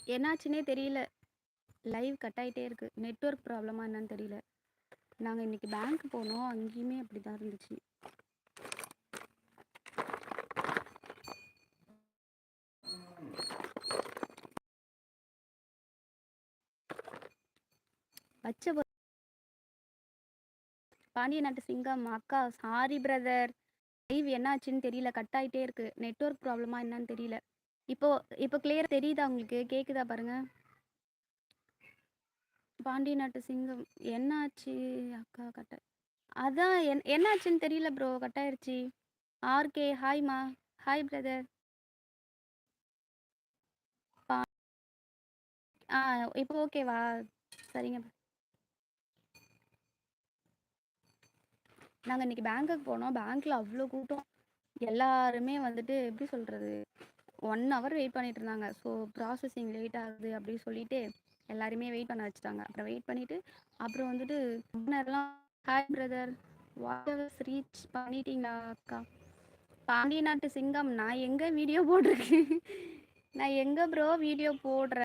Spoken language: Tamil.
என்னாச்சுன்னே தெரியல. லைவ் கட் ஆயிட்டே இருக்கு. நெட்வொர்க் ப்ராப்ளமா என்னன்னு தெரியல. நாங்க இன்னைக்கு பேங்க் போனோம். அங்கேயுமே அப்படிதான் இருந்துச்சு. வச்ச பாண்டிய நாட்டு சிங்கம் அக்கா சாரி பிரதர். லைவ் என்னாச்சுன்னு தெரியல. கட் ஆயிட்டே இருக்கு. நெட்வொர்க் ப்ராப்ளமா என்னன்னு தெரியல. இப்போ இப்போ கிளியர் தெரியுதா உங்களுக்கு? கேக்குதா பாருங்க. பாண்டிய நாட்டு சிங்கம் என்னாச்சு அக்கா கட்ட அதான் என்னாச்சுன்னு தெரியல ப்ரோ. கட் ஆயிருச்சு. ஆர்கே ஹாய்மா. Hi brother. இப்போ ஓகேவா? சரிங்க. நாங்கள் இன்னைக்கு பேங்க்குக்கு போனோம். பேங்க்கில் அவ்வளோ கூட்டம். எல்லாருமே வந்துட்டு எப்படி சொல்கிறது, 1 ஹவர் வெயிட் பண்ணிட்டு இருந்தாங்க. ஸோ ப்ராசஸிங் லேட் ஆகுது அப்படின்னு சொல்லிட்டு எல்லாருமே வெயிட் பண்ண வச்சுட்டாங்க. அப்புறம் வெயிட் பண்ணிவிட்டு அப்புறம் வந்துட்டு ரொம்ப நேரம்லாம் ஹாய் பிரதர் வாட் எவர்ஸ் ரீச் பண்ணிட்டீங்களா அக்கா? பாண்டிய நாட்டு சிங்கம் நான் எங்கே வீடியோ போட்டிருக்கேன்? நான் எங்கே ப்ரோ வீடியோ போடுறேன்?